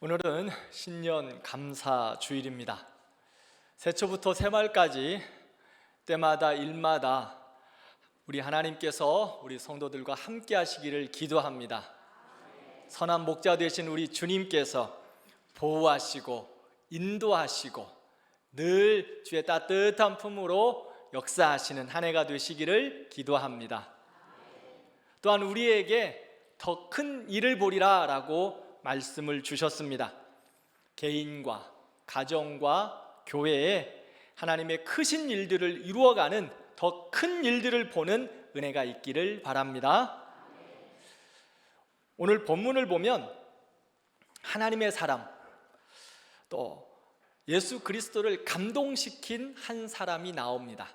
오늘은 신년 감사 주일입니다. 새초부터 새말까지 때마다 일마다 우리 하나님께서 우리 성도들과 함께 하시기를 기도합니다. 선한 목자 되신 우리 주님께서 보호하시고 인도하시고 늘 주의 따뜻한 품으로 역사하시는 한 해가 되시기를 기도합니다. 또한 우리에게 더 큰 일을 보리라 라고 말씀을 주셨습니다. 개인과 가정과 교회에 하나님의 크신 일들을 이루어가는 더 큰 일들을 보는 은혜가 있기를 바랍니다. 오늘 본문을 보면 하나님의 사람, 또 예수 그리스도를 감동시킨 한 사람이 나옵니다.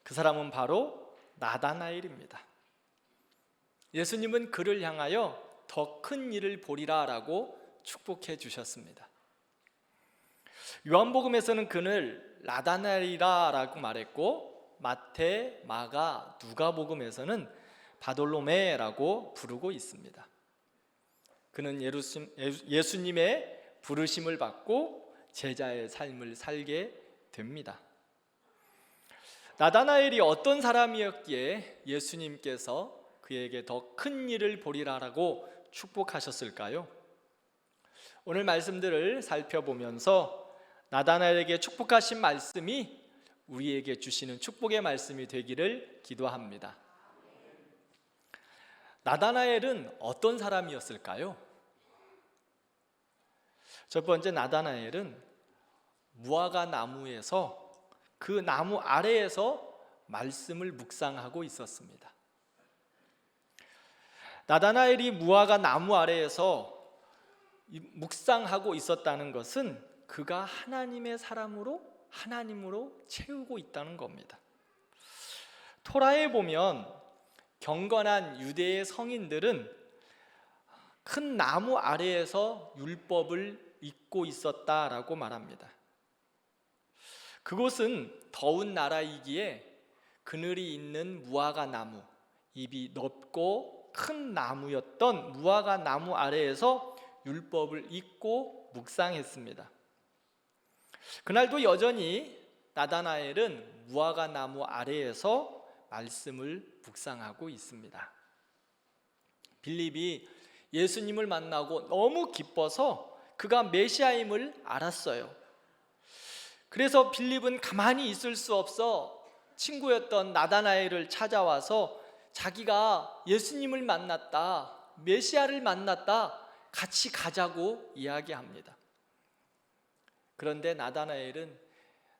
그 사람은 바로 나다나엘입니다. 예수님은 그를 향하여 더 큰 일을 보리라 라고 축복해 주셨습니다. 요한복음에서는 그를 나다나엘이라 라고 말했고, 마태, 마가, 누가복음에서는 바돌로메라고 부르고 있습니다. 그는 예수님의 부르심을 받고 제자의 삶을 살게 됩니다. 나다나엘이 어떤 사람이었기에 예수님께서 그에게 더 큰 일을 보리라라고 축복하셨을까요? 오늘 말씀들을 살펴보면서 나다나엘에게 축복하신 말씀이 우리에게 주시는 축복의 말씀이 되기를 기도합니다. 나다나엘은 어떤 사람이었을까요? 첫 번째, 나다나엘은 무화과 나무에서 그 나무 아래에서 말씀을 묵상하고 있었습니다. 나다나엘이 무화과 나무 아래에서 묵상하고 있었다는 것은 그가 하나님의 사람으로 하나님으로 채우고 있다는 겁니다. 토라에 보면 경건한 유대의 성인들은 큰 나무 아래에서 율법을 읽고 있었다라고 말합니다. 그곳은 더운 나라이기에 그늘이 있는 무화과 나무, 잎이 넓고 큰 나무였던 무화과 나무 아래에서 율법을 읽고 묵상했습니다. 그날도 여전히 나다나엘은 무화과 나무 아래에서 말씀을 묵상하고 있습니다. 빌립이 예수님을 만나고 너무 기뻐서 그가 메시아임을 알았어요. 그래서 빌립은 가만히 있을 수 없어 친구였던 나다나엘을 찾아와서 자기가 예수님을 만났다, 메시아를 만났다, 같이 가자고 이야기합니다. 그런데 나다나엘은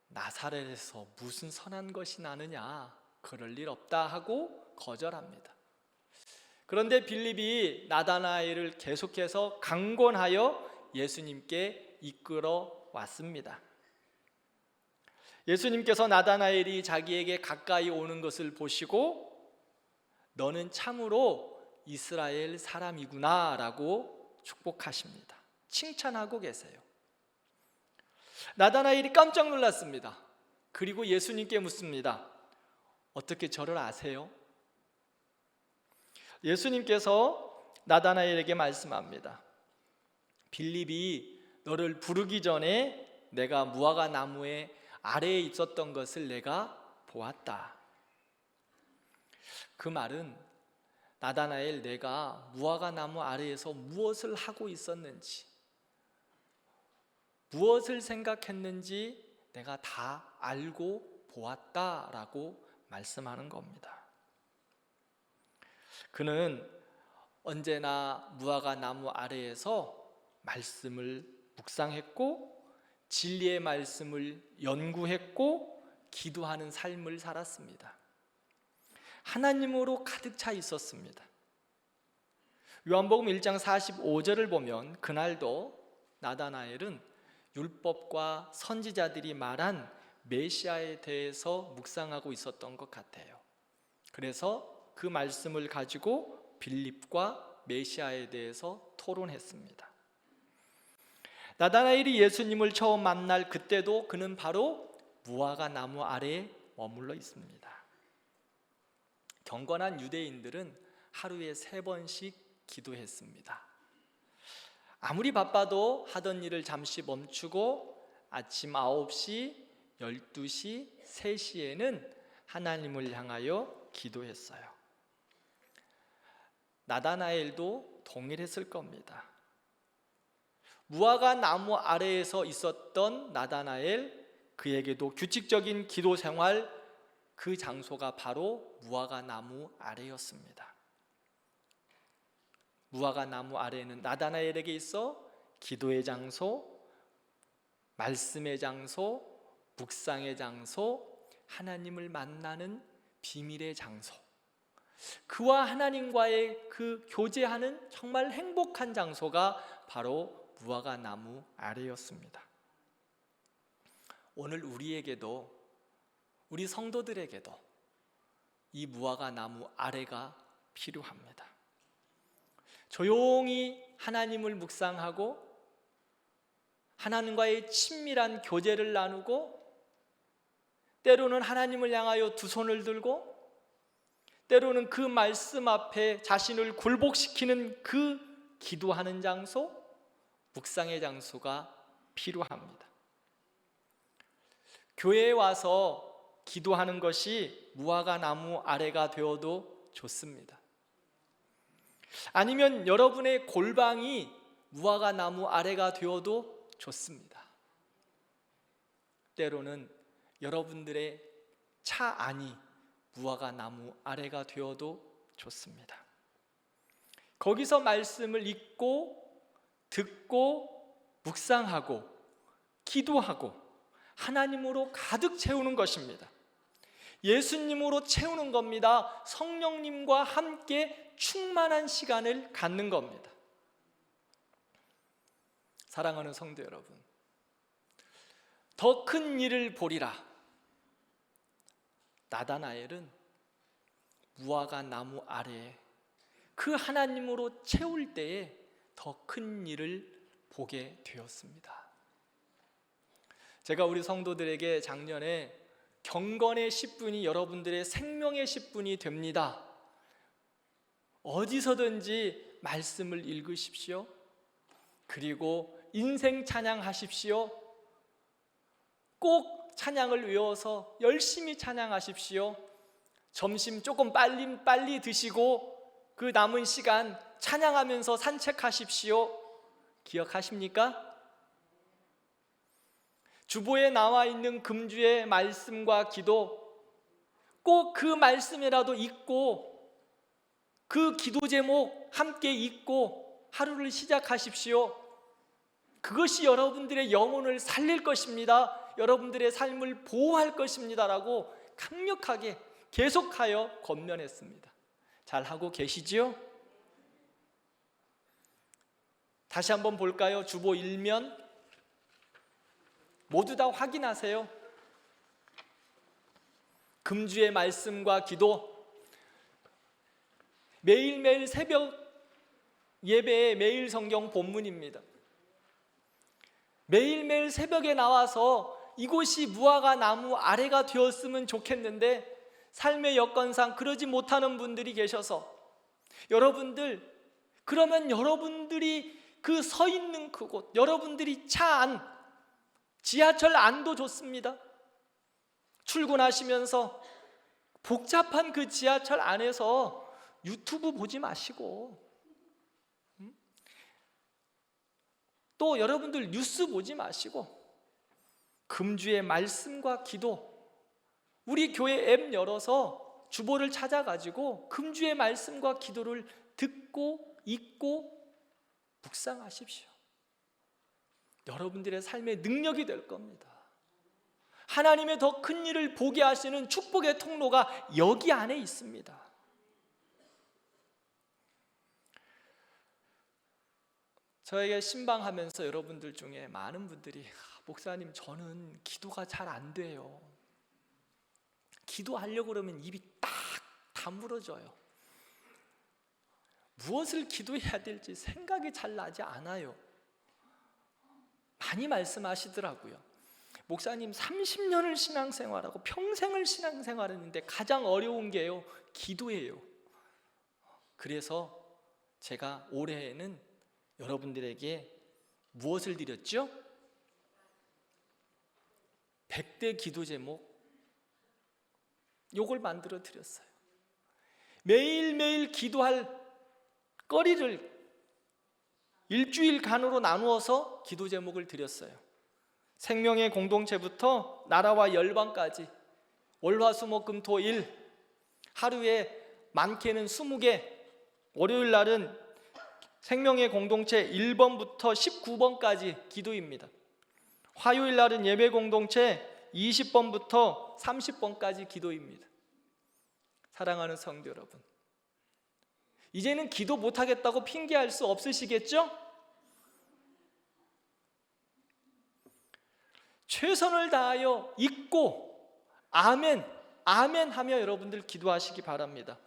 나사렛에서 무슨 선한 것이 나느냐, 그럴 일 없다 하고 거절합니다. 그런데 빌립이 나다나엘을 계속해서 강권하여 예수님께 이끌어 왔습니다. 예수님께서 나다나엘이 자기에게 가까이 오는 것을 보시고 너는 참으로 이스라엘 사람이구나 라고 축복하십니다. 칭찬하고 계세요. 나다나엘이 깜짝 놀랐습니다. 그리고 예수님께 묻습니다. 어떻게 저를 아세요? 예수님께서 나다나엘에게 말씀합니다. 빌립이 너를 부르기 전에 내가 무화과 나무의 아래에 있었던 것을 내가 보았다. 그 말은 나다나엘, 내가 무화과 나무 아래에서 무엇을 하고 있었는지, 무엇을 생각했는지 내가 다 알고 보았다라고 말씀하는 겁니다. 그는 언제나 무화과 나무 아래에서 말씀을 묵상했고 진리의 말씀을 연구했고 기도하는 삶을 살았습니다. 하나님으로 가득 차 있었습니다. 요한복음 1장 45절을 보면 그날도 나다나엘은 율법과 선지자들이 말한 메시아에 대해서 묵상하고 있었던 것 같아요. 그래서 그 말씀을 가지고 빌립과 메시아에 대해서 토론했습니다. 나다나엘이 예수님을 처음 만날 그때도 그는 바로 무화과 나무 아래에 머물러 있습니다. 경건한 유대인들은 하루에 3번씩 기도했습니다. 아무리 바빠도 하던 일을 잠시 멈추고 아침 9시, 12시, 3시에는 하나님을 향하여 기도했어요. 나다나엘도 동일했을 겁니다. 무화과 나무 아래에서 있었던 나다나엘, 그에게도 규칙적인 기도 생활, 그 장소가 바로 무화과 나무 아래였습니다. 무화과 나무 아래에는 나다나엘에게 있어 기도의 장소, 말씀의 장소, 묵상의 장소, 하나님을 만나는 비밀의 장소, 그와 하나님과의 그 교제하는 정말 행복한 장소가 바로 무화과 나무 아래였습니다. 오늘 우리에게도, 우리 성도들에게도 이 무화과 나무 아래가 필요합니다. 조용히 하나님을 묵상하고 하나님과의 친밀한 교제를 나누고, 때로는 하나님을 향하여 두 손을 들고, 때로는 그 말씀 앞에 자신을 굴복시키는 그 기도하는 장소, 묵상의 장소가 필요합니다. 교회에 와서 기도하는 것이 무화과 나무 아래가 되어도 좋습니다. 아니면 여러분의 골방이 무화과 나무 아래가 되어도 좋습니다. 때로는 여러분들의 차 안이 무화과 나무 아래가 되어도 좋습니다. 거기서 말씀을 읽고 듣고 묵상하고 기도하고 하나님으로 가득 채우는 것입니다. 예수님으로 채우는 겁니다. 성령님과 함께 충만한 시간을 갖는 겁니다. 사랑하는 성도 여러분, 더 큰 일을 보리라. 나다나엘은 무화과 나무 아래에 그 하나님으로 채울 때에 더 큰 일을 보게 되었습니다. 제가 우리 성도들에게 작년에 경건의 10분이 여러분들의 생명의 10분이 됩니다. 어디서든지 말씀을 읽으십시오. 그리고 인생 찬양하십시오. 꼭 찬양을 외워서 열심히 찬양하십시오. 점심 조금 빨리 드시고 그 남은 시간 찬양하면서 산책하십시오. 기억하십니까? 주보에 나와 있는 금주의 말씀과 기도, 꼭 그 말씀이라도 읽고 그 기도 제목 함께 읽고 하루를 시작하십시오. 그것이 여러분들의 영혼을 살릴 것입니다. 여러분들의 삶을 보호할 것입니다라고 강력하게 계속하여 권면했습니다. 잘하고 계시지요? 다시 한번 볼까요? 주보 1면 모두 다 확인하세요. 금주의 말씀과 기도, 매일매일 새벽 예배의 매일 성경 본문입니다. 매일매일 새벽에 나와서 이곳이 무화과 나무 아래가 되었으면 좋겠는데 삶의 여건상 그러지 못하는 분들이 계셔서, 여러분들, 그러면 여러분들이 그 서 있는 그곳, 여러분들이 차 안, 지하철 안도 좋습니다. 출근하시면서 복잡한 그 지하철 안에서 유튜브 보지 마시고, 또 여러분들 뉴스 보지 마시고 금주의 말씀과 기도, 우리 교회 앱 열어서 주보를 찾아가지고 금주의 말씀과 기도를 듣고 읽고 묵상하십시오. 여러분들의 삶의 능력이 될 겁니다. 하나님의 더 큰 일을 보게 하시는 축복의 통로가 여기 안에 있습니다. 저에게 신방하면서 여러분들 중에 많은 분들이 목사님, 저는 기도가 잘 안 돼요. 기도하려고 그러면 입이 딱 다물어져요. 무엇을 기도해야 될지 생각이 잘 나지 않아요. 많이 말씀하시더라고요. 목사님, 30년을 신앙생활하고 평생을 신앙생활했는데 가장 어려운 게요, 기도예요. 그래서 제가 올해에는 여러분들에게 무엇을 드렸죠? 100대 기도 제목, 요걸 만들어 드렸어요. 매일매일 기도할 거리를 일주일간으로 나누어서 기도 제목을 드렸어요. 생명의 공동체부터 나라와 열방까지 월화수목금토일 하루에 많게는 20개, 월요일 날은 생명의 공동체 1번부터 19번까지 기도입니다. 화요일 날은 예배 공동체 20번부터 30번까지 기도입니다. 사랑하는 성도 여러분, 이제는 기도 못하겠다고 핑계할 수 없으시겠죠? 최선을 다하여 읽고 아멘, 아멘 하며 여러분들 기도하시기 바랍니다.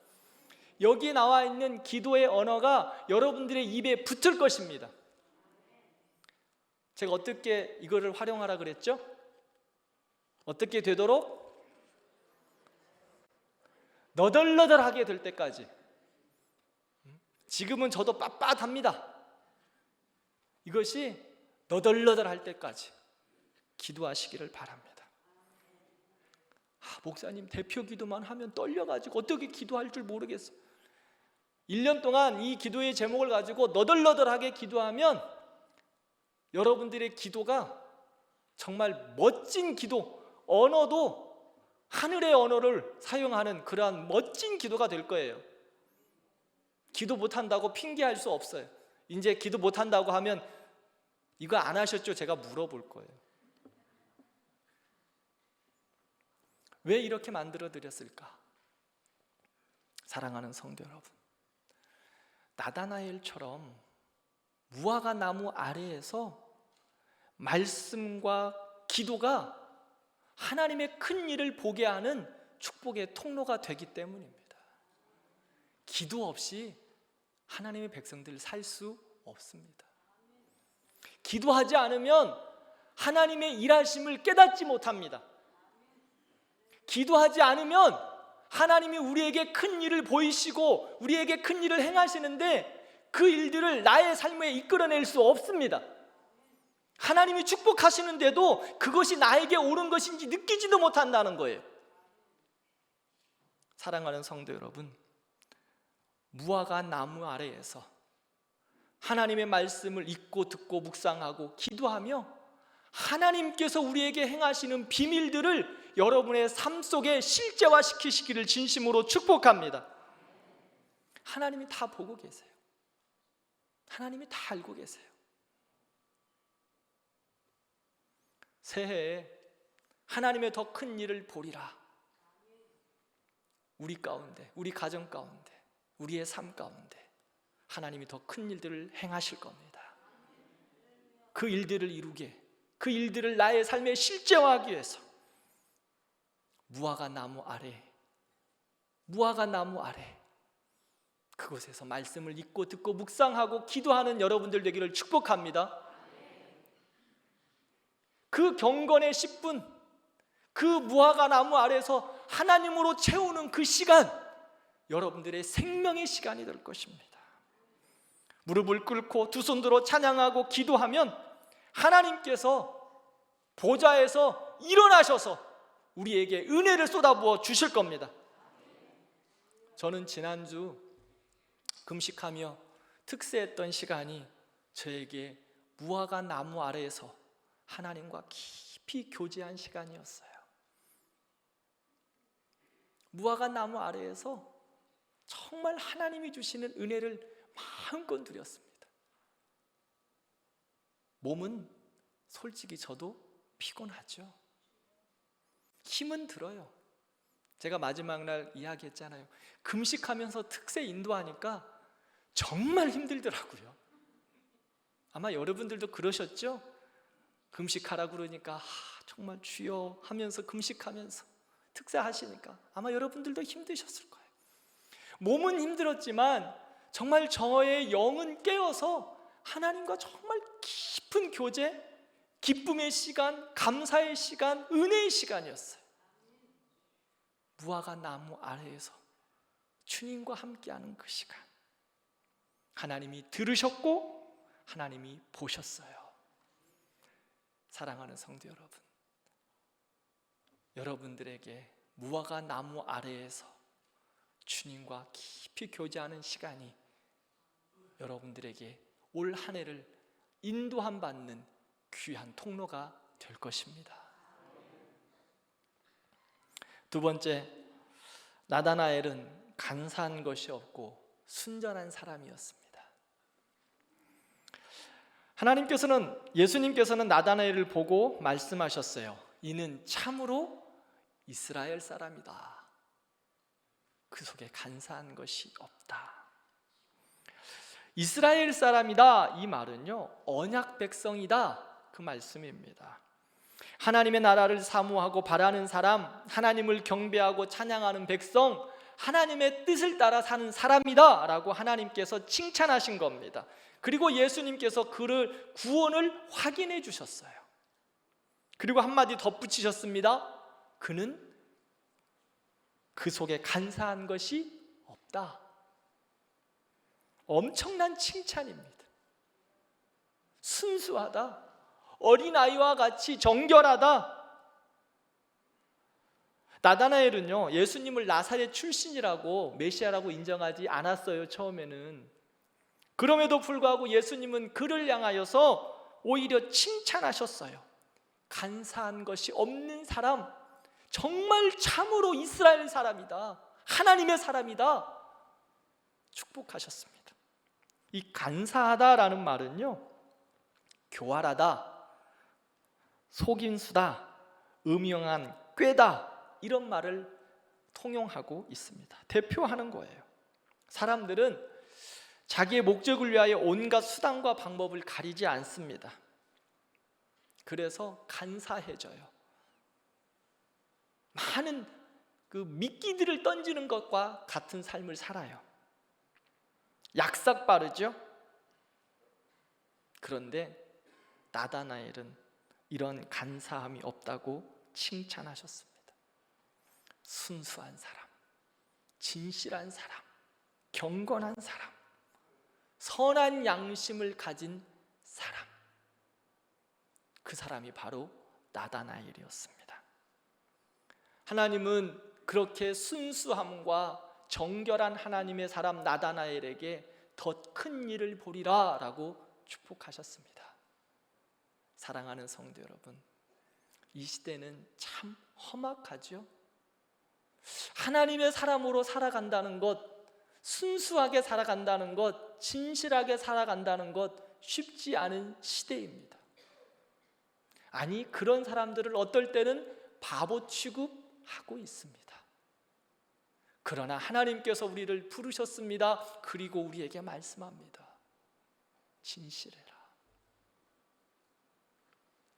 여기 나와 있는 기도의 언어가 여러분들의 입에 붙을 것입니다. 제가 어떻게 이거를 활용하라 그랬죠? 어떻게 되도록? 너덜너덜하게 될 때까지. 지금은 저도 빳빳합니다. 이것이 너덜너덜할 때까지 기도하시기를 바랍니다. 목사님, 대표 기도만 하면 떨려가지고 어떻게 기도할 줄 모르겠어. 1년 동안 이 기도의 제목을 가지고 너덜너덜하게 기도하면 여러분들의 기도가 정말 멋진 기도, 언어도 하늘의 언어를 사용하는 그러한 멋진 기도가 될 거예요. 기도 못한다고 핑계할 수 없어요. 이제 기도 못한다고 하면 이거 안 하셨죠? 제가 물어볼 거예요. 왜 이렇게 만들어 드렸을까? 사랑하는 성도 여러분, 나다나엘처럼 무화과 나무 아래에서 말씀과 기도가 하나님의 큰 일을 보게 하는 축복의 통로가 되기 때문입니다. 기도 없이 하나님의 백성들 살 수 없습니다. 기도하지 않으면 하나님의 일하심을 깨닫지 못합니다. 기도하지 않으면 하나님이 우리에게 큰 일을 보이시고 우리에게 큰 일을 행하시는데 그 일들을 나의 삶에 이끌어낼 수 없습니다. 하나님이 축복하시는데도 그것이 나에게 옳은 것인지 느끼지도 못한다는 거예요. 사랑하는 성도 여러분, 무화과 나무 아래에서 하나님의 말씀을 읽고 듣고 묵상하고 기도하며 하나님께서 우리에게 행하시는 비밀들을 여러분의 삶 속에 실제화시키시기를 진심으로 축복합니다. 하나님이 다 보고 계세요. 하나님이 다 알고 계세요. 새해에 하나님의 더 큰 일을 보리라. 우리 가운데, 우리 가정 가운데, 우리의 삶 가운데 하나님이 더 큰 일들을 행하실 겁니다. 그 일들을 이루게, 그 일들을 나의 삶에 실제화하기 위해서 무화과 나무 아래, 무화과 나무 아래 그곳에서 말씀을 읽고 듣고 묵상하고 기도하는 여러분들 되기를 축복합니다. 그 경건의 10분, 그 무화과 나무 아래서 하나님으로 채우는 그 시간, 여러분들의 생명의 시간이 될 것입니다. 무릎을 꿇고 두 손 들어 찬양하고 기도하면 하나님께서 보좌에서 일어나셔서 우리에게 은혜를 쏟아부어 주실 겁니다. 저는 지난주 금식하며 특세했던 시간이 저에게 무화과 나무 아래에서 하나님과 깊이 교제한 시간이었어요. 무화과 나무 아래에서 정말 하나님이 주시는 은혜를 마음껏 누렸습니다. 몸은 솔직히 저도 피곤하죠. 힘은 들어요. 제가 마지막 날 이야기했잖아요. 금식하면서 특세 인도하니까 정말 힘들더라고요. 아마 여러분들도 그러셨죠? 금식하라고 그러니까 정말 주여 하면서 금식하면서 특세하시니까 아마 여러분들도 힘드셨을 거예요. 몸은 힘들었지만 정말 저의 영은 깨어서 하나님과 정말 깊은 교제, 기쁨의 시간, 감사의 시간, 은혜의 시간이었어요. 무화과 나무 아래에서 주님과 함께하는 그 시간, 하나님이 들으셨고 하나님이 보셨어요. 사랑하는 성도 여러분, 여러분들에게 무화과 나무 아래에서 주님과 깊이 교제하는 시간이 여러분들에게 올 한 해를 인도함 받는 귀한 통로가 될 것입니다. 두 번째, 나다나엘은 간사한 것이 없고 순전한 사람이었습니다. 예수님께서는 나다나엘을 보고 말씀하셨어요. 이는 참으로 이스라엘 사람이다. 그 속에 간사한 것이 없다. 이스라엘 사람이다, 이 말은요, 언약 백성이다, 그 말씀입니다. 하나님의 나라를 사모하고 바라는 사람, 하나님을 경배하고 찬양하는 백성, 하나님의 뜻을 따라 사는 사람이다 라고 하나님께서 칭찬하신 겁니다. 그리고 예수님께서 그를 구원을 확인해 주셨어요. 그리고 한마디 덧붙이셨습니다. 그는 그 속에 간사한 것이 없다. 엄청난 칭찬입니다. 순수하다, 어린아이와 같이 정결하다. 나다나엘은요, 예수님을 나사렛 출신이라고, 메시아라고 인정하지 않았어요, 처음에는. 그럼에도 불구하고 예수님은 그를 향하여서 오히려 칭찬하셨어요. 간사한 것이 없는 사람, 정말 참으로 이스라엘 사람이다, 하나님의 사람이다, 축복하셨습니다. 이 간사하다라는 말은요, 교활하다, 속임수다, 음흉한 꾀다, 이런 말을 통용하고 있습니다. 대표하는 거예요. 사람들은 자기의 목적을 위하여 온갖 수단과 방법을 가리지 않습니다. 그래서 간사해져요. 많은 그 미끼들을 던지는 것과 같은 삶을 살아요. 약삭 빠르죠? 그런데 나다나엘은 이런 간사함이 없다고 칭찬하셨습니다. 순수한 사람, 진실한 사람, 경건한 사람, 선한 양심을 가진 사람, 그 사람이 바로 나다나엘이었습니다. 하나님은 그렇게 순수함과 정결한 하나님의 사람 나다나엘에게 더 큰 일을 보리라 라고 축복하셨습니다. 사랑하는 성도 여러분, 이 시대는 참 험악하죠. 하나님의 사람으로 살아간다는 것, 순수하게 살아간다는 것, 진실하게 살아간다는 것 쉽지 않은 시대입니다. 아니, 그런 사람들을 어떨 때는 바보 취급하고 있습니다. 그러나 하나님께서 우리를 부르셨습니다. 그리고 우리에게 말씀합니다. 진실해라.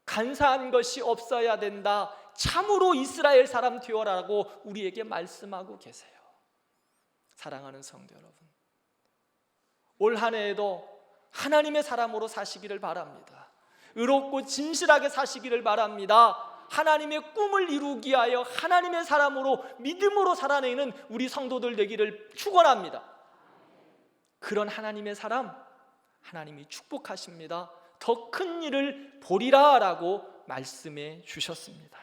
간사한 것이 없어야 된다. 참으로 이스라엘 사람 되어라라고 우리에게 말씀하고 계세요. 사랑하는 성도 여러분, 올 한 해에도 하나님의 사람으로 사시기를 바랍니다. 의롭고 진실하게 사시기를 바랍니다. 하나님의 꿈을 이루기 위하여 하나님의 사람으로 믿음으로 살아내는 우리 성도들 되기를 축원합니다. 그런 하나님의 사람, 하나님이 축복하십니다. 더 큰 일을 보리라 라고 말씀해 주셨습니다.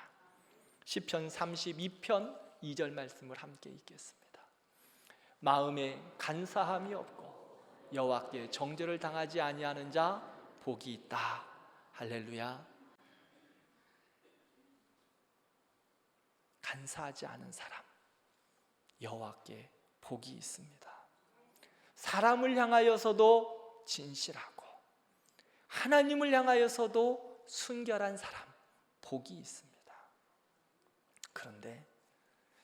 시편 32편 2절 말씀을 함께 읽겠습니다. 마음에 간사함이 없고 여호와께 정죄를 당하지 아니하는 자 복이 있다. 할렐루야. 간사하지 않은 사람, 여호와께 복이 있습니다. 사람을 향하여서도 진실하고 하나님을 향하여서도 순결한 사람, 복이 있습니다. 그런데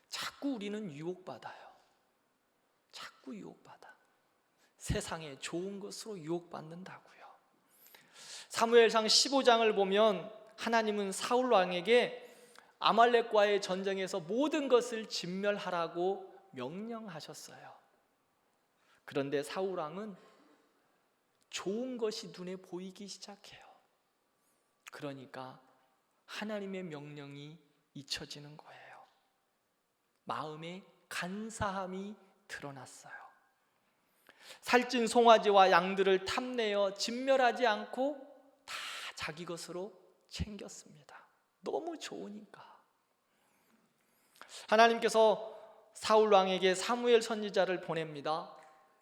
자꾸 우리는 유혹받아요. 자꾸 유혹받아. 세상의 좋은 것으로 유혹받는다고요. 사무엘상 15장을 보면 하나님은 사울 왕에게 아말렉과의 전쟁에서 모든 것을 진멸하라고 명령하셨어요. 그런데 사울 왕은 좋은 것이 눈에 보이기 시작해요. 그러니까 하나님의 명령이 잊혀지는 거예요. 마음에 간사함이 드러났어요. 살찐 송아지와 양들을 탐내어 진멸하지 않고 다 자기 것으로 챙겼습니다. 너무 좋으니까. 하나님께서 사울 왕에게 사무엘 선지자를 보냅니다.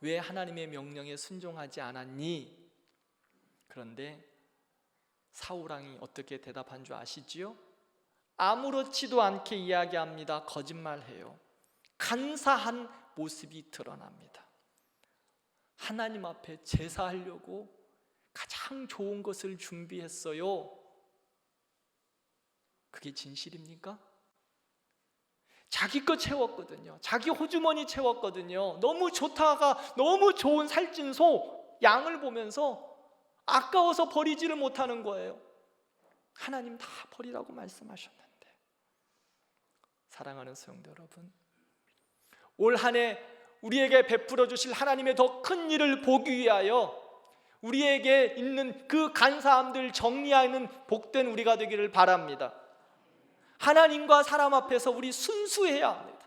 왜 하나님의 명령에 순종하지 않았니? 그런데 사울 왕이 어떻게 대답한 줄 아시지요? 아무렇지도 않게 이야기합니다. 거짓말해요. 간사한 모습이 드러납니다. 하나님 앞에 제사하려고 가장 좋은 것을 준비했어요. 그게 진실입니까? 자기 거 채웠거든요. 자기 호주머니 채웠거든요. 너무 좋다가 너무 좋은 살찐 소 양을 보면서 아까워서 버리지를 못하는 거예요. 하나님 다 버리라고 말씀하셨는데. 사랑하는 성도 여러분, 올 한 해 우리에게 베풀어 주실 하나님의 더 큰 일을 보기 위하여 우리에게 있는 그 간사함들 정리하는 복된 우리가 되기를 바랍니다. 하나님과 사람 앞에서 우리 순수해야 합니다.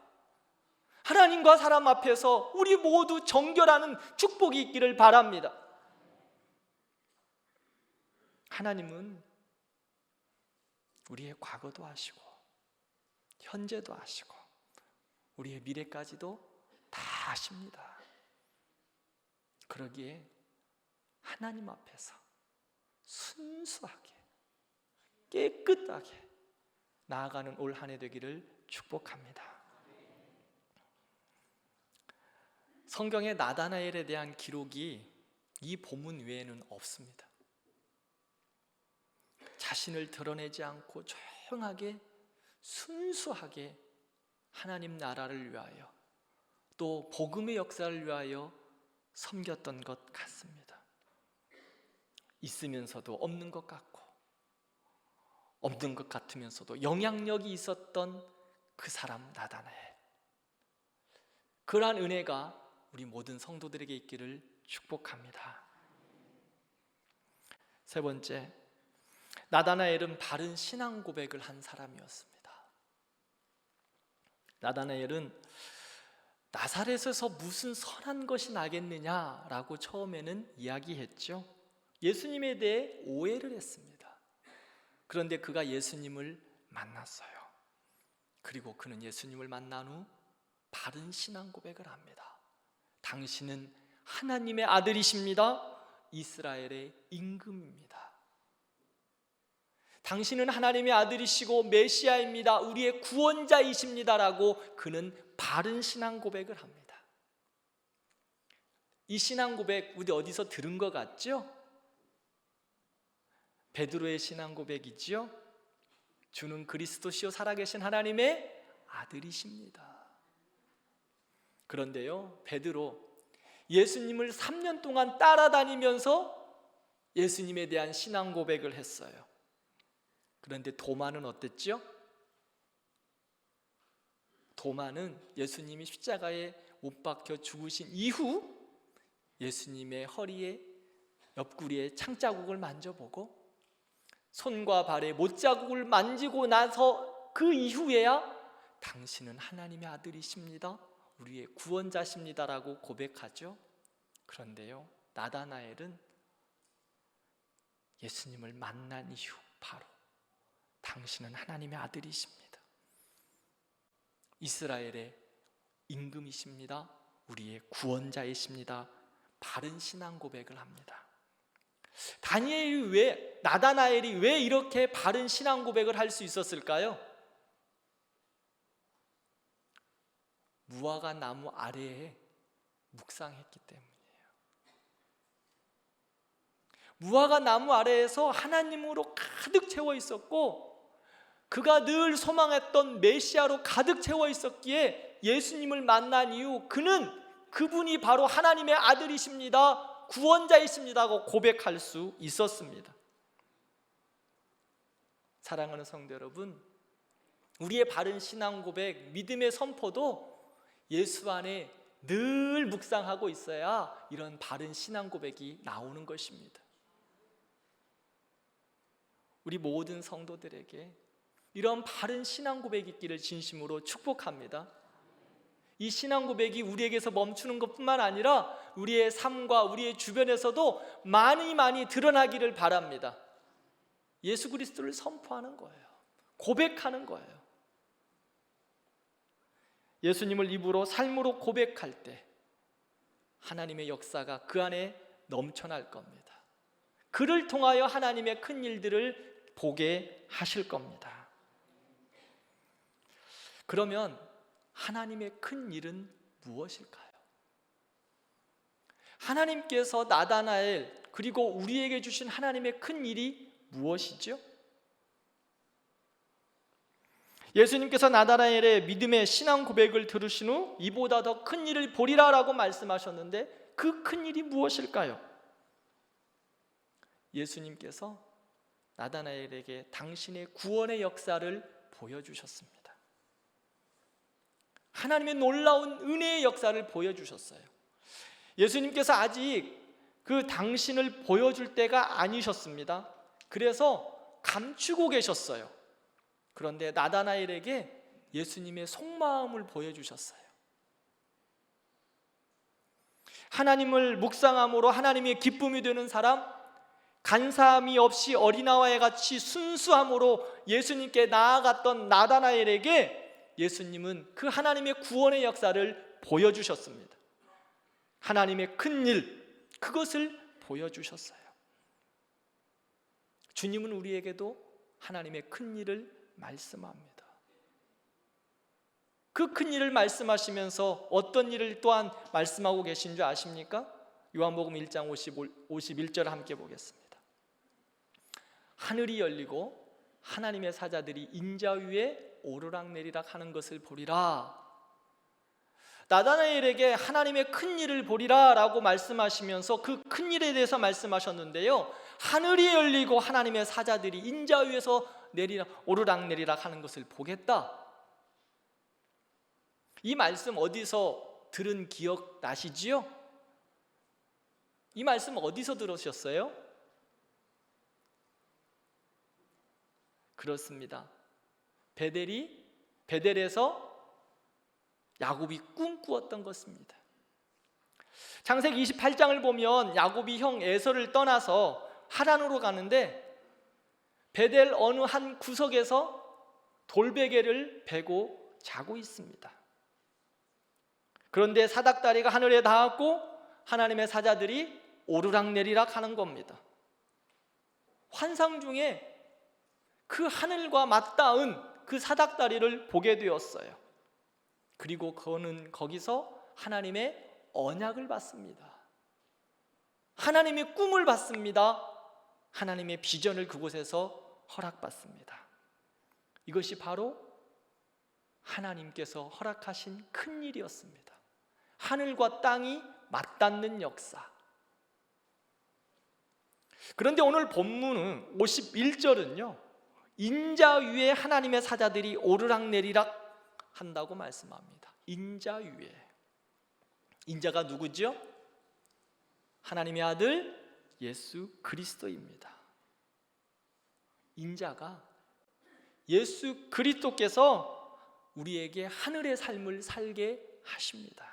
하나님과 사람 앞에서 우리 모두 정결하는 축복이 있기를 바랍니다. 하나님은 우리의 과거도 아시고 현재도 아시고 우리의 미래까지도 다 아십니다. 그러기에 하나님 앞에서 순수하게 깨끗하게 나아가는 올 한 해 되기를 축복합니다. 성경에 나다나엘에 대한 기록이 이 본문 외에는 없습니다. 자신을 드러내지 않고 조용하게 순수하게 하나님 나라를 위하여 또 복음의 역사를 위하여 섬겼던 것 같습니다. 있으면서도 없는 것 같고 없는 것 같으면서도 영향력이 있었던 그 사람 나다나엘. 그러한 은혜가 우리 모든 성도들에게 있기를 축복합니다. 세 번째, 나다나엘은 바른 신앙 고백을 한 사람이었습니다. 나다나엘은 나사렛에서 무슨 선한 것이 나겠느냐라고 처음에는 이야기했죠. 예수님에 대해 오해를 했습니다. 그런데 그가 예수님을 만났어요. 그리고 그는 예수님을 만난 후 바른 신앙 고백을 합니다. 당신은 하나님의 아들이십니다. 이스라엘의 임금입니다. 당신은 하나님의 아들이시고 메시아입니다. 우리의 구원자이십니다라고 그는 바른 신앙 고백을 합니다. 이 신앙 고백 우리 어디서 들은 것 같죠? 베드로의 신앙 고백이지요. 주는 그리스도시요 살아계신 하나님의 아들이십니다. 그런데요, 베드로 예수님을 3년 동안 따라다니면서 예수님에 대한 신앙 고백을 했어요. 그런데 도마는 어땠죠? 도마는 예수님이 십자가에 못 박혀 죽으신 이후 예수님의 허리에 옆구리에 창자국을 만져보고 손과 발에 못자국을 만지고 나서 그 이후에야 당신은 하나님의 아들이십니다. 우리의 구원자십니다라고 고백하죠. 그런데요, 나다나엘은 예수님을 만난 이후 바로 당신은 하나님의 아들이십니다. 이스라엘의 임금이십니다. 우리의 구원자이십니다. 바른 신앙 고백을 합니다. 나다나엘이 왜 이렇게 바른 신앙 고백을 할 수 있었을까요? 무화과 나무 아래에 묵상했기 때문이에요. 무화과 나무 아래에서 하나님으로 가득 채워 있었고 그가 늘 소망했던 메시아로 가득 채워 있었기에 예수님을 만난 이후 그분이 바로 하나님의 아들이십니다. 구원자이십니다 하고 고백할 수 있었습니다. 사랑하는 성도 여러분, 우리의 바른 신앙 고백, 믿음의 선포도 예수 안에 늘 묵상하고 있어야 이런 바른 신앙 고백이 나오는 것입니다. 우리 모든 성도들에게 이런 바른 신앙 고백이 있기를 진심으로 축복합니다. 이 신앙 고백이 우리에게서 멈추는 것뿐만 아니라 우리의 삶과 우리의 주변에서도 많이 드러나기를 바랍니다. 예수 그리스도를 선포하는 거예요. 고백하는 거예요. 예수님을 입으로 삶으로 고백할 때 하나님의 역사가 그 안에 넘쳐날 겁니다. 그를 통하여 하나님의 큰 일들을 보게 하실 겁니다. 그러면 하나님의 큰 일은 무엇일까요? 하나님께서 나다나엘 그리고 우리에게 주신 하나님의 큰 일이 무엇이죠? 예수님께서 나다나엘의 믿음의 신앙 고백을 들으신 후 이보다 더 큰 일을 보리라 라고 말씀하셨는데 그 큰 일이 무엇일까요? 예수님께서 나다나엘에게 당신의 구원의 역사를 보여주셨습니다. 하나님의 놀라운 은혜의 역사를 보여주셨어요. 예수님께서 아직 그 당신을 보여줄 때가 아니셨습니다. 그래서 감추고 계셨어요. 그런데 나다나엘에게 예수님의 속마음을 보여주셨어요. 하나님을 묵상함으로 하나님의 기쁨이 되는 사람, 간사함이 없이 어린아이와 같이 순수함으로 예수님께 나아갔던 나다나엘에게 예수님은 그 하나님의 구원의 역사를 보여주셨습니다. 하나님의 큰 일, 그것을 보여주셨어요. 주님은 우리에게도 하나님의 큰 일을 말씀합니다. 그 큰 일을 말씀하시면서 어떤 일을 또한 말씀하고 계신 줄 아십니까? 요한복음 1장 51절 함께 보겠습니다. 하늘이 열리고 하나님의 사자들이 인자 위에 오르락내리락 하는 것을 보리라. 나다나엘에게 하나님의 큰 일을 보리라 라고 말씀하시면서 그 큰 일에 대해서 말씀하셨는데요, 하늘이 열리고 하나님의 사자들이 인자 위에서 오르락내리락 하는 것을 보겠다. 이 말씀 어디서 들은 기억 나시지요? 이 말씀 어디서 들으셨어요? 그렇습니다. 베델에서 야곱이 꿈꾸었던 것입니다. 창세기 28장을 보면 야곱이 형 에서를 떠나서 하란으로 가는데 베델 어느 한 구석에서 돌베개를 베고 자고 있습니다. 그런데 사닥다리가 하늘에 닿았고 하나님의 사자들이 오르락내리락 하는 겁니다. 환상 중에 그 하늘과 맞닿은 그 사닥다리를 보게 되었어요. 그리고 그는 거기서 하나님의 언약을 받습니다. 하나님의 꿈을 받습니다. 하나님의 비전을 그곳에서 허락받습니다. 이것이 바로 하나님께서 허락하신 큰 일이었습니다. 하늘과 땅이 맞닿는 역사. 그런데 오늘 본문은 51절은요, 인자 위에 하나님의 사자들이 오르락내리락 한다고 말씀합니다. 인자 위에. 인자가 누구죠? 하나님의 아들 예수 그리스도입니다. 인자가 예수 그리스도께서 우리에게 하늘의 삶을 살게 하십니다.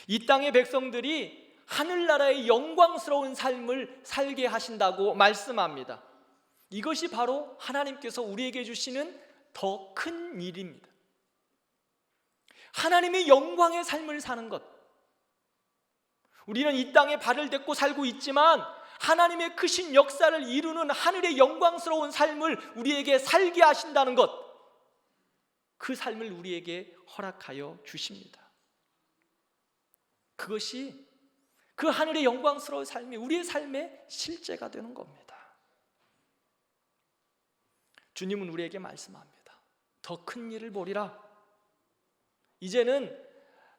이 땅의 백성들이 하늘나라의 영광스러운 삶을 살게 하신다고 말씀합니다. 이것이 바로 하나님께서 우리에게 주시는 더 큰 일입니다. 하나님의 영광의 삶을 사는 것. 우리는 이 땅에 발을 딛고 살고 있지만 하나님의 크신 역사를 이루는 하늘의 영광스러운 삶을 우리에게 살게 하신다는 것, 그 삶을 우리에게 허락하여 주십니다. 그것이 그 하늘의 영광스러운 삶이 우리의 삶의 실제가 되는 겁니다. 주님은 우리에게 말씀합니다. 더 큰 일을 보리라. 이제는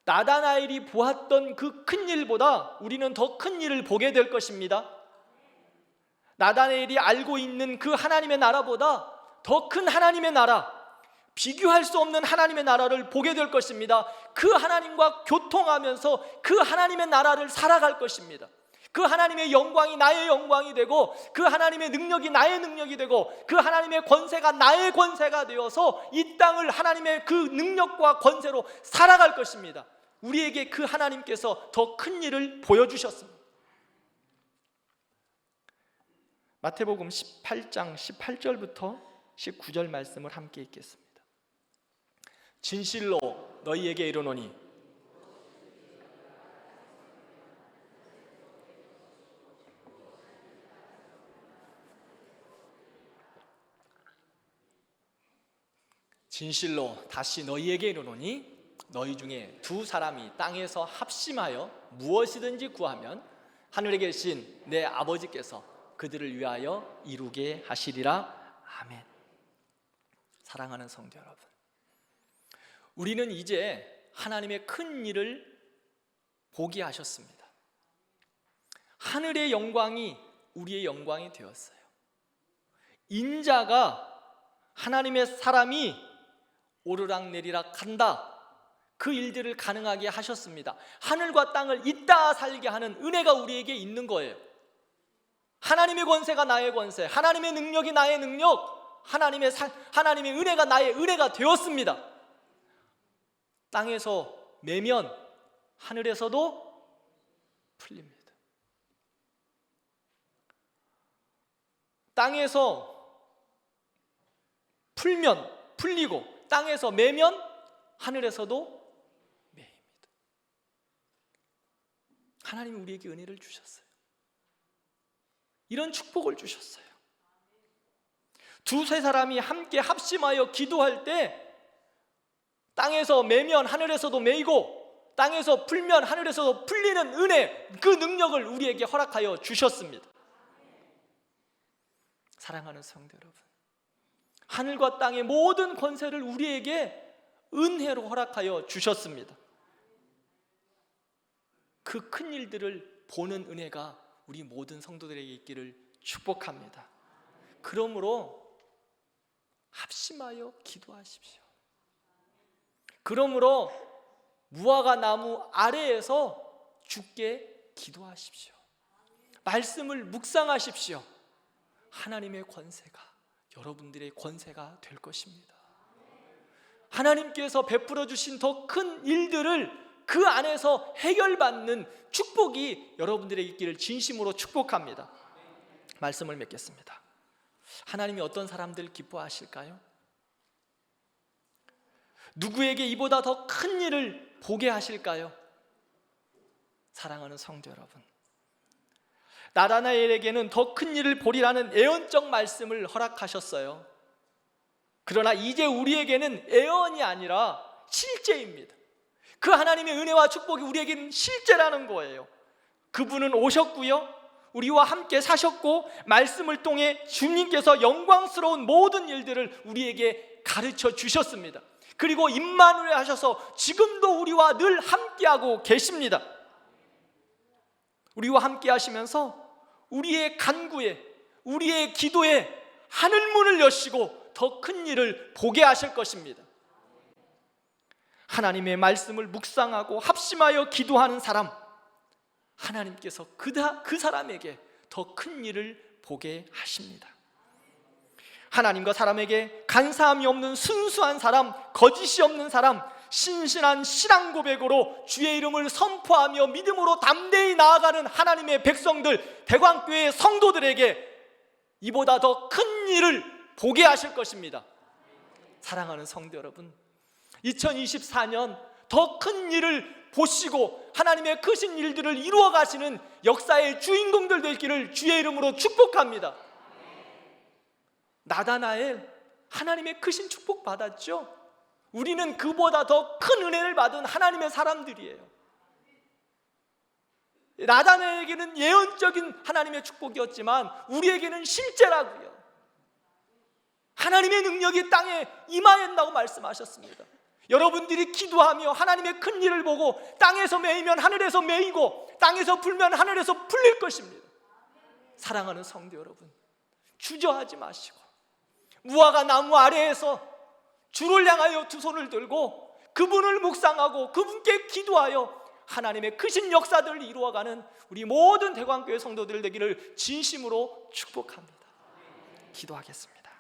나다나엘이 보았던 그 큰 일보다 우리는 더 큰 일을 보게 될 것입니다. 나다나엘이 알고 있는 그 하나님의 나라보다 더 큰 하나님의 나라, 비교할 수 없는 하나님의 나라를 보게 될 것입니다. 그 하나님과 교통하면서 그 하나님의 나라를 살아갈 것입니다. 그 하나님의 영광이 나의 영광이 되고 그 하나님의 능력이 나의 능력이 되고 그 하나님의 권세가 나의 권세가 되어서 이 땅을 하나님의 그 능력과 권세로 살아갈 것입니다. 우리에게 그 하나님께서 더 큰 일을 보여주셨습니다. 마태복음 18장 18절부터 19절 말씀을 함께 읽겠습니다. 진실로 너희에게 이르노니 진실로 다시 너희에게 이르노니 너희 중에 두 사람이 땅에서 합심하여 무엇이든지 구하면 하늘에 계신 내 아버지께서 그들을 위하여 이루게 하시리라. 아멘. 사랑하는 성도 여러분, 우리는 이제 하나님의 큰 일을 보게 하셨습니다. 하늘의 영광이 우리의 영광이 되었어요. 인자가 하나님의 사람이 오르락내리락 한다, 그 일들을 가능하게 하셨습니다. 하늘과 땅을 잇다 살게 하는 은혜가 우리에게 있는 거예요. 하나님의 권세가 나의 권세, 하나님의 능력이 나의 능력, 하나님의 은혜가 나의 은혜가 되었습니다. 땅에서 매면 하늘에서도 풀립니다. 땅에서 풀리고 땅에서 매면 하늘에서도 매입니다. 하나님이 우리에게 은혜를 주셨어요. 이런 축복을 주셨어요. 두세 사람이 함께 합심하여 기도할 때 땅에서 매면 하늘에서도 매이고 땅에서 풀면 하늘에서도 풀리는 은혜, 그 능력을 우리에게 허락하여 주셨습니다. 사랑하는 성도 여러분, 하늘과 땅의 모든 권세를 우리에게 은혜로 허락하여 주셨습니다. 그 큰 일들을 보는 은혜가 우리 모든 성도들에게 있기를 축복합니다. 그러므로 합심하여 기도하십시오. 그러므로 무화과 나무 아래에서 주께 기도하십시오. 말씀을 묵상하십시오. 하나님의 권세가 여러분들의 권세가 될 것입니다. 하나님께서 베풀어 주신 더 큰 일들을 그 안에서 해결받는 축복이 여러분들에게 있기를 진심으로 축복합니다. 말씀을 맺겠습니다. 하나님이 어떤 사람들 기뻐하실까요? 누구에게 이보다 더 큰 일을 보게 하실까요? 사랑하는 성도 여러분, 나다나엘에게는 더 큰 일을 보리라는 예언적 말씀을 허락하셨어요. 그러나 이제 우리에게는 예언이 아니라 실제입니다. 그 하나님의 은혜와 축복이 우리에게는 실제라는 거예요. 그분은 오셨고요, 우리와 함께 사셨고 말씀을 통해 주님께서 영광스러운 모든 일들을 우리에게 가르쳐 주셨습니다. 그리고 임마누엘 하셔서 지금도 우리와 늘 함께하고 계십니다. 우리와 함께 하시면서 우리의 간구에, 우리의 기도에 하늘문을 여시고 더 큰 일을 보게 하실 것입니다. 하나님의 말씀을 묵상하고 합심하여 기도하는 사람, 하나님께서 그 사람에게 더 큰 일을 보게 하십니다. 하나님과 사람에게 간사함이 없는 순수한 사람, 거짓이 없는 사람, 신실한 신앙 고백으로 주의 이름을 선포하며 믿음으로 담대히 나아가는 하나님의 백성들, 대광교회 성도들에게 이보다 더 큰 일을 보게 하실 것입니다. 사랑하는 성도 여러분, 2024년 더 큰 일을 보시고 하나님의 크신 일들을 이루어 가시는 역사의 주인공들 되기를 주의 이름으로 축복합니다. 나다나엘 하나님의 크신 축복 받았죠? 우리는 그보다 더 큰 은혜를 받은 하나님의 사람들이에요. 나다나엘에게는 예언적인 하나님의 축복이었지만 우리에게는 실제라고요. 하나님의 능력이 땅에 임하였다고 말씀하셨습니다. 여러분들이 기도하며 하나님의 큰 일을 보고 땅에서 매이면 하늘에서 매이고 땅에서 풀면 하늘에서 풀릴 것입니다. 사랑하는 성도 여러분, 주저하지 마시고 무화과 나무 아래에서 주를 향하여 두 손을 들고 그분을 묵상하고 그분께 기도하여 하나님의 크신 역사들을 이루어가는 우리 모든 대광교회 성도들 되기를 진심으로 축복합니다. 기도하겠습니다.